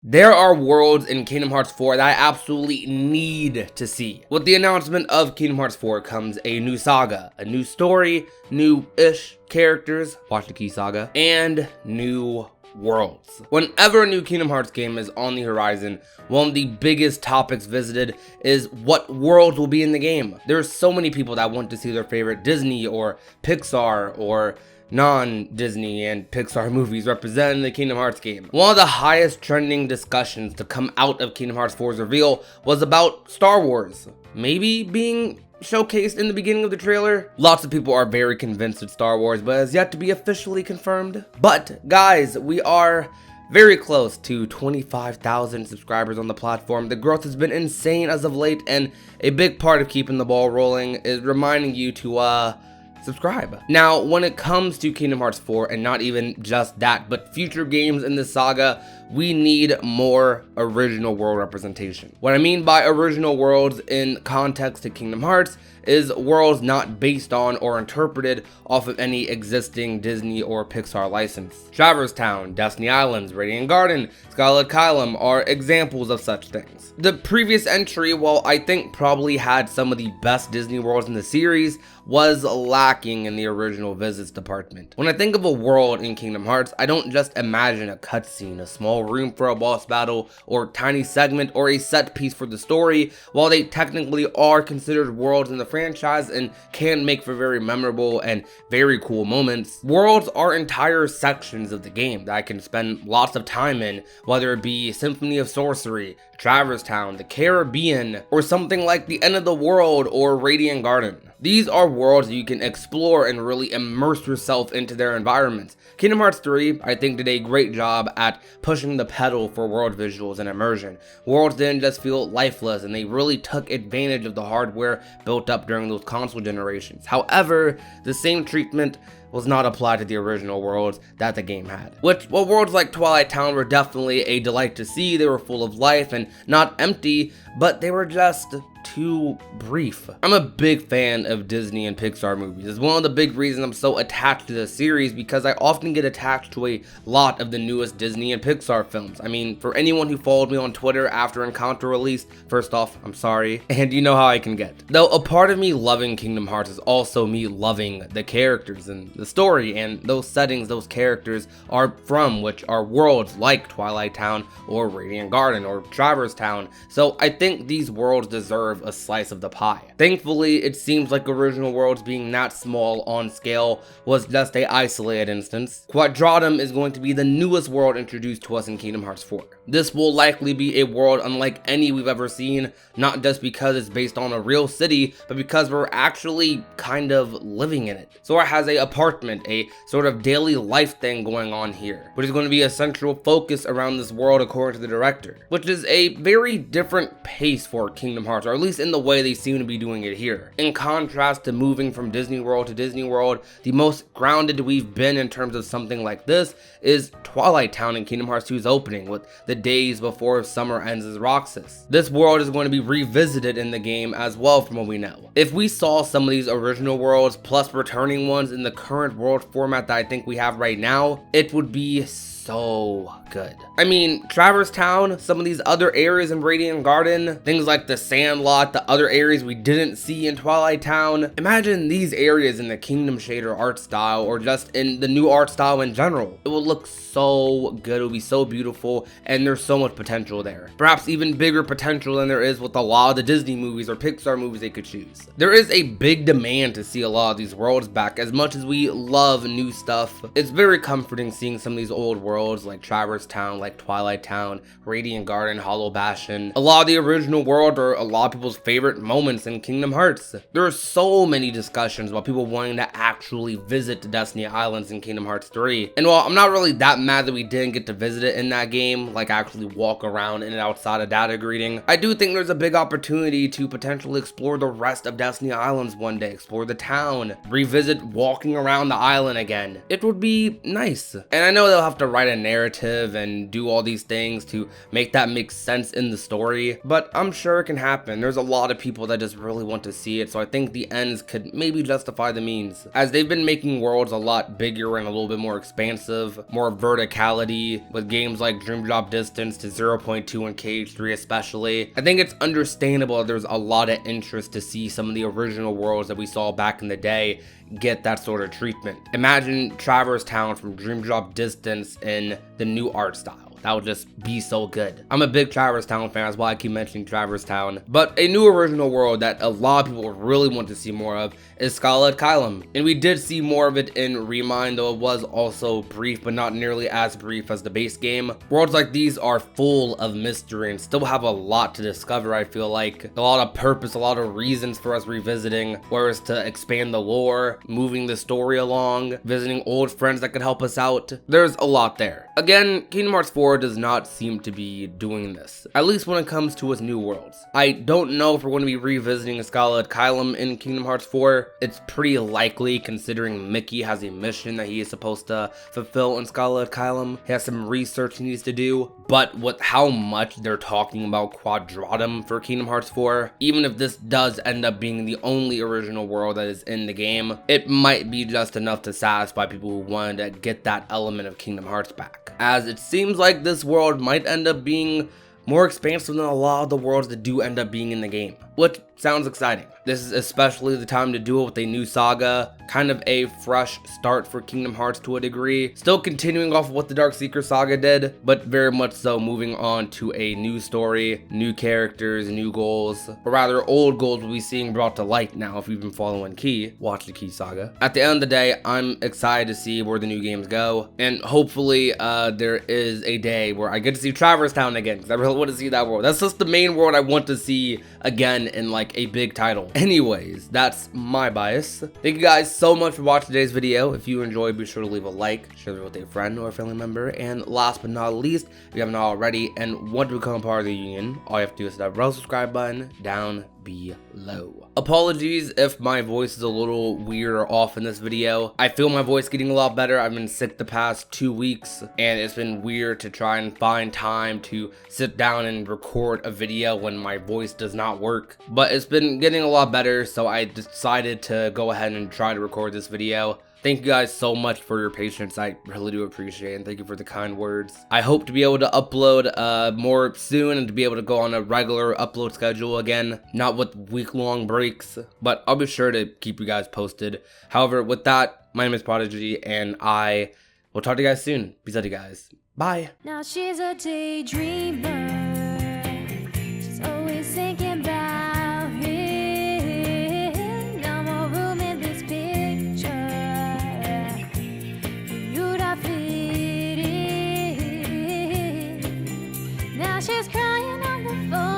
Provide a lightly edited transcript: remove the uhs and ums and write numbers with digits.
There are worlds in Kingdom Hearts 4 that I absolutely need to see. With the announcement of Kingdom Hearts 4 comes a new saga, a new story, new-ish characters, watch the Key Saga, and new worlds. Whenever a new Kingdom Hearts game is on the horizon, one of the biggest topics visited is what worlds will be in the game. There's so many people that want to see their favorite Disney or Pixar or non-Disney and Pixar movies represented in the Kingdom Hearts game. One of the highest trending discussions to come out of Kingdom Hearts 4's reveal was about Star Wars maybe being showcased in the beginning of the trailer. Lots of people are very convinced it's Star Wars, but has yet to be officially confirmed. But guys, we are very close to 25,000 subscribers on the platform. The growth has been insane as of late, and a big part of keeping the ball rolling is reminding you to subscribe. Now, when it comes to Kingdom Hearts 4, and not even just that, but future games in this saga, we need more original world representation. What I mean by original worlds in context to Kingdom Hearts is worlds not based on or interpreted off of any existing Disney or Pixar license. Traverse Town, Destiny Islands, Radiant Garden, Scarlet Kylum are examples of such things. The previous entry, while I think probably had some of the best Disney worlds in the series, was lacking in the original visits department. When I think of a world in Kingdom Hearts, I don't just imagine a cutscene, a small room for a boss battle, or tiny segment, or a set piece for the story. While they technically are considered worlds in the franchise and can make for very memorable and very cool moments, worlds are entire sections of the game that I can spend lots of time in, whether it be Symphony of Sorcery, Traverse Town, the Caribbean, or something like the End of the World or Radiant Garden. These are worlds that you can explore and really immerse yourself into their environments. Kingdom Hearts 3, I think, did a great job at pushing the pedal for world visuals and immersion. Worlds didn't just feel lifeless, and they really took advantage of the hardware built up during those console generations. However, the same treatment was not applied to the original worlds that the game had. Well, worlds like Twilight Town were definitely a delight to see. They were full of life and not empty, but they were just too brief. I'm a big fan of Disney and Pixar movies. It's one of the big reasons I'm so attached to this series, because I often get attached to a lot of the newest Disney and Pixar films. I mean, for anyone who followed me on Twitter after Encounter released, first off, I'm sorry, and you know how I can get. Though a part of me loving Kingdom Hearts is also me loving the characters and the story and those settings those characters are from, which are worlds like Twilight Town or Radiant Garden or Traverse Town. So I think these worlds deserve a slice of the pie. Thankfully, it seems like original worlds being that small on scale was just a isolated instance. Quadratum is going to be the newest world introduced to us in Kingdom Hearts 4. This will likely be a world unlike any we've ever seen, not just because it's based on a real city, but because we're actually kind of living in it. Sora has an apartment, a sort of daily life thing going on here, which is going to be a central focus around this world according to the director, which is a very different pace for Kingdom Hearts, or at least in the way they seem to be doing it here. In contrast to moving from Disney World to Disney World, the most grounded we've been in terms of something like this is Twilight Town in Kingdom Hearts 2's opening, with the days before summer ends as Roxas. This world is going to be revisited in the game as well, from what we know. If we saw some of these original worlds plus returning ones in the current world format that I think we have right now, it would be so good. I mean, Traverse Town, some of these other areas in Radiant Garden, things like the Sandlot, the other areas we didn't see in Twilight Town. Imagine these areas in the Kingdom Shader art style, or just in the new art style in general. It would look so good, it would be so beautiful, and there's so much potential there. Perhaps even bigger potential than there is with a lot of the Disney movies or Pixar movies they could choose. There is a big demand to see a lot of these worlds back. As much as we love new stuff, it's very comforting seeing some of these old worlds like Traverse Town, like Twilight Town, Radiant Garden, Hollow Bastion. A lot of the original world are a lot of people's favorite moments in Kingdom Hearts. There are so many discussions about people wanting to actually visit the Destiny Islands in Kingdom Hearts 3. And while I'm not really that mad that we didn't get to visit it in that game, like actually walk around in and outside of data greeting, I do think there's a big opportunity to potentially explore the rest of Destiny Islands one day, explore the town, revisit walking around the island again. It would be nice. And I know they'll have to write a narrative and do all these things to make that make sense in the story, but I'm sure it can happen. There's a lot of people that just really want to see it, so I think the ends could maybe justify the means, as they've been making worlds a lot bigger and a little bit more expansive, more verticality, with games like Dream Drop Distance to 0.2 and Cage 3 especially. I think it's understandable that there's a lot of interest to see some of the original worlds that we saw back in the day get that sort of treatment. Imagine Traverse Town from Dream Drop Distance in the new art style. That would just be so good. I'm a big Traverse Town fan, that's why I keep mentioning Traverse Town. But a new original world that a lot of people really want to see more of is Scarlet Kylum. And we did see more of it in Remind, though it was also brief, but not nearly as brief as the base game. Worlds like these are full of mystery and still have a lot to discover, I feel like. A lot of purpose, a lot of reasons for us revisiting, whereas to expand the lore, moving the story along, visiting old friends that could help us out. There's a lot there. Again, Kingdom Hearts 4 does not seem to be doing this, at least when it comes to its new worlds. I don't know if we're going to be revisiting Scarlet Kylum in Kingdom Hearts 4. It's pretty likely, considering Mickey has a mission that he is supposed to fulfill in Scarlet Kylum. He has some research he needs to do, but with how much they're talking about Quadratum for Kingdom Hearts 4, even if this does end up being the only original world that is in the game, it might be just enough to satisfy people who wanted to get that element of Kingdom Hearts back, as it seems like this world might end up being more expansive than a lot of the worlds that do end up being in the game, which sounds exciting. This is especially the time to do it with a new saga, kind of a fresh start for Kingdom Hearts to a degree. Still continuing off of what the Dark Seeker saga did, but very much so moving on to a new story, new characters, new goals, or rather old goals we'll be seeing brought to light now if you've been following Key. Watch the Key saga. At the end of the day, I'm excited to see where the new games go, and hopefully there is a day where I get to see Traverse Town again, because I really want to see that world. That's just the main world I want to see again in like a big title. Anyways, that's my bias. Thank you guys so much for watching today's video. If you enjoyed, be sure to leave a like, share it with a friend or a family member, and last but not least, if you haven't already and want to become a part of the union, all you have to do is hit that red subscribe button down below. Apologies if my voice is a little weird or off in this video. I feel my voice getting a lot better. I've been sick the past 2 weeks, and it's been weird to try and find time to sit down and record a video when my voice does not work. But it's been getting a lot better, so I decided to go ahead and try to record this video. Thank you guys so much for your patience. I really do appreciate it, and thank you for the kind words. I hope to be able to upload more soon and to be able to go on a regular upload schedule again, not with week-long breaks, but I'll be sure to keep you guys posted. However, with that, my name is Prodigy, and I will talk to you guys soon. Peace out, you guys. Bye. Now she's a daydreamer. She's always thinking about him. No more room in this picture. You'd have fit in. Now she's crying on the phone.